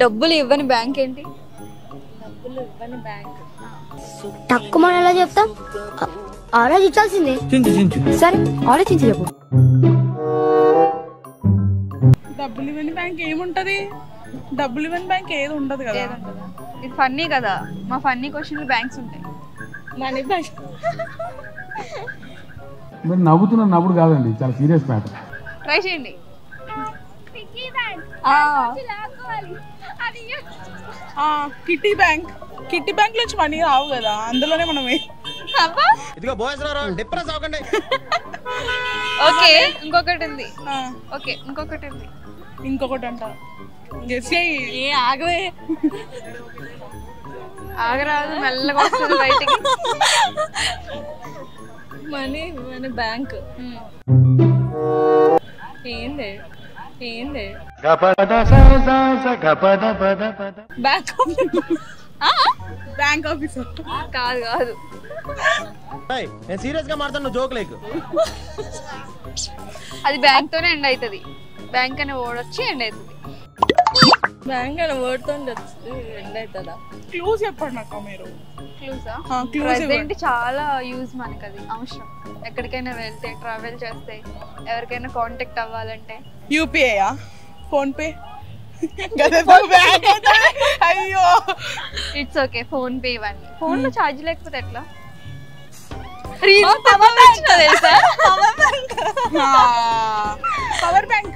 డబ్బులు ఇవ్వని బ్యాంక్ ఏంటి? డబ్బులు ఇవ్వని బ్యాంక్ తక్కువ మనం ఎలా చెప్తాం? ఆలోచించాల్సిందే. సరే ఆలోచించి చెప్పు. డబ్బులు ఇవ్వని బ్యాంక్ ఏముంటది? డబ్బులు ఇవ్వని బ్యాంక్ ఏది ఉండదు కదా. ఇది ఫన్నీ కదా, మా ఫన్నీ క్వశ్చన్లు బ్యాంక్స్ ఉంటాయి. Money bank. మీరు నవ్వుతున్న నవ్వుడు కాదండి, చాలా సీరియస్ మ్యాటర్. ట్రై చేయండి. Kitty bank. కిట్టి బ్యాంక్ నుంచి మనీ రావు కదా, అందులోనే మనం ఓకే ఇంకొకటి ఉంది. ఓకే ఇంకొకటి ఉంది. ఇంకొకటి అంట ఆగవే. ఆగరాదు, మెల్లగా వస్తుంది బయటికి. మనీ మనీ బ్యాంక్ ఏంది? ఏంది? బ్యాంక్ ఆఫీసర్ కాదు కాదు. నేను సీరియస్ గా మాట్లాడుతున్నా, జోక్ లేకు. అది బ్యాంక్ తోనే ఎండ్ అవుతుంది. బ్యాంక్ అనే వర్డ్ వచ్చి ఎండ్ అవుతుంది. బ్యాంక్ అనే వర్డ్ తో ఎండ్ అవుతుందా? క్లూస్ చెప్పండి నాకు మీరు. క్లూసా? ప్రెజెంట్ చాలా యూజ్ మనకి, అది అవసరం. ఎక్కడికైనా వెళ్తే, ట్రావెల్ చేస్తే, ఎవరికైనా కాంటాక్ట్ అవ్వాలంటే. UPI, phone pay. అయ్యో ఇట్స్ ఓకే. ఫోన్ పే ఇవన్నీ. ఫోన్ లో ఛార్జ్ లేకపోతే ఎట్లా? Power bank.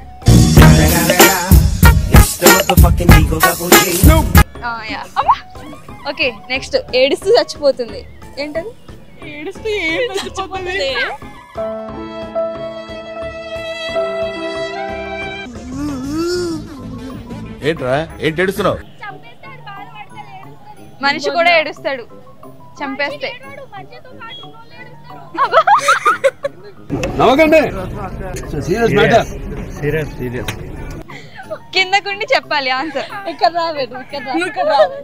Okay next. ఏడుస్తూ చచ్చిపోతుంది ఏంటది? ఏడుస్తూ ఏం చచ్చిపోతుంది? ఏంట్రా ఏంటి ఏడుస్తున్నావు? మనిషి కూడా ఏడుస్తాడు చంపేస్తే. కిందకుండి చెప్పాలి ఆన్సర్. ఇక్కడ రావేడు, ఇక్కడ రావే.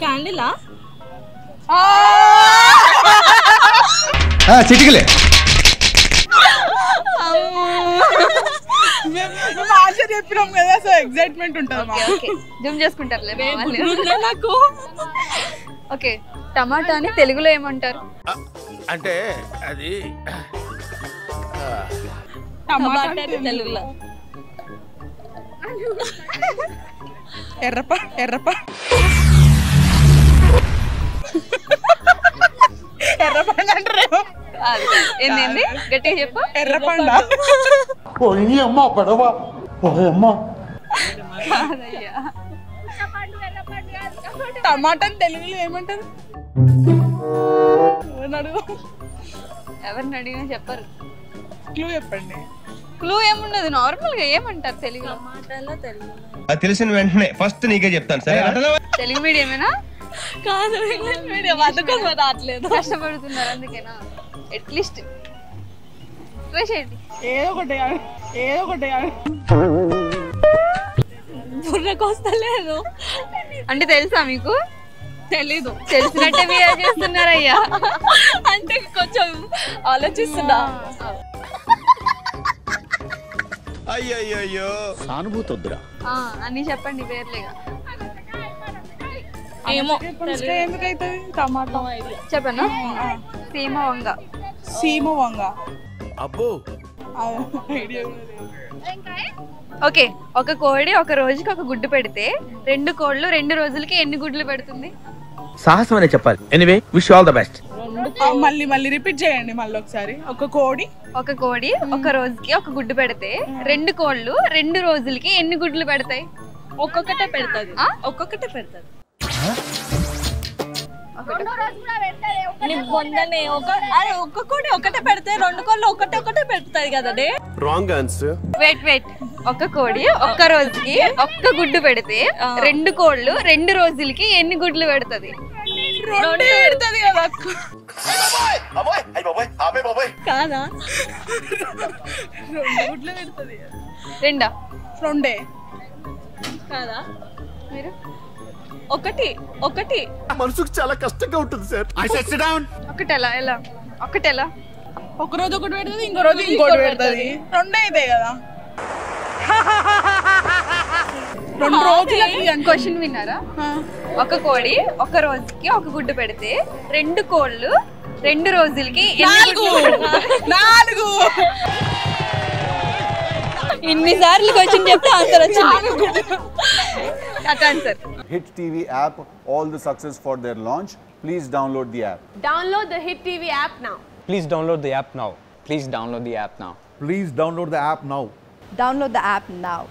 క్యాండిలా? చిటికలే. ఆన్సర్ చెప్పినాం కదా, సో ఎక్సైట్మెంట్ ఉంటుంది. జూమ్ చేసుకుంటారులే నాకు. ఓకే టమాటాని తెలుగులో ఏమంటారు? అంటే అది టమాటా తెలుగులో ఎర్రప. ఎర్రప ఎర్రపండు అంటారేమో. ఏంది గట్టిగా చెప్పు. ఎర్రపండ. టమాటా తెలుగులో ఏమంటారు? ఎవరిని అడిగినా చెప్పరు. క్లూ చెప్పండి. క్లూ ఏముండదు, నార్మల్ గా ఏమంటారు తెలుగులో? అది తెలిసిన వెంటనే ఫస్ట్ నీకే చెప్తాను. సరే తెలుగు మీడియమేనా? కాదు ఇంగ్లీష్ మీడియం. అందుకని రావట్లేదు. కష్టపడుతున్నారు అందుకేనా? అట్లీస్ట్ ట్రై చేయండి. ఏదో ఒకటి ఏదో ఒకటి. బుర్రకు వస్తలేదు అంటే తెలుసా మీకు? తెలీదు. తెలిసినట్టే బిహేవ్ చేస్తున్నారయ్యా. అంటే కొంచెం ఆలోచిస్తున్నా. అయ్యో సానుభూతి వద్దురా. అన్ని చెప్పండి పేర్లేగా. ఏమో ఎందుకైతుంది? టమాటా చెప్పనా? సీమ వంగ. సీమ వంగ. అబ్బో ఓకే ఒక కోడి ఒక రోజుకి ఒక గుడ్డు పెడితే 2 కోళ్ళు 2 రోజులకి ఎన్ని గుడ్లు పెడుతుంది? సాహసం అనే చెప్పాలి. Anyway wish all the best. మళ్ళీ రిపీట్ చేయండి మళ్ళీ ఒకసారి. ఒక కోడి ఒక రోజుకి ఒక గుడ్డు పెడితే 2 కోళ్ళు 2 రోజులకి ఎన్ని గుడ్లు పెడతాయి? ఒక్కొక్కటే పెడతాది. ఒక్కొక్కటే పెడతాది. ఒక్క కోడి ఒకటే పెడితే 2 కోళ్ళు ఒకటే పెడతాయి కదా. Wrong answer. వెయిట్ ఒక కోడి ఒక్క రోజుకి ఒక్క గుడ్డు పెడితే 2 కోళ్ళు 2 రోజులకి ఎన్ని గుడ్లు పెడతది? 2 పెడతది కదా. కాదా? 2 గుడ్లు పెడతది. 2 కాదా? మీరు ఒకటి మనసుకు చాలా కష్టంగా ఉంటుంది సార్. ఒకటెలా ఒక రోజు ఒకటి పెడుతుంది, ఇంకో రోజు ఇంకోటి పెడుతుంది. 2 ఇదే కదా. 2 రోజులకి క్వశ్చన్ విన్నారా? ఒక కోడి ఒక రోజుకి ఒక గుడ్డు పెడితే 2 కోళ్ళు 2 రోజులకి 4 ఇన్నిసార్లు క్వశ్చన్ చెప్తే ఆన్సర్ వచ్చింది. Answer. Hit TV app, all the success for their launch. Please download the app. Download the Hit TV app now. Please download the app now. Please download the app now. Please download the app now. Download the app now.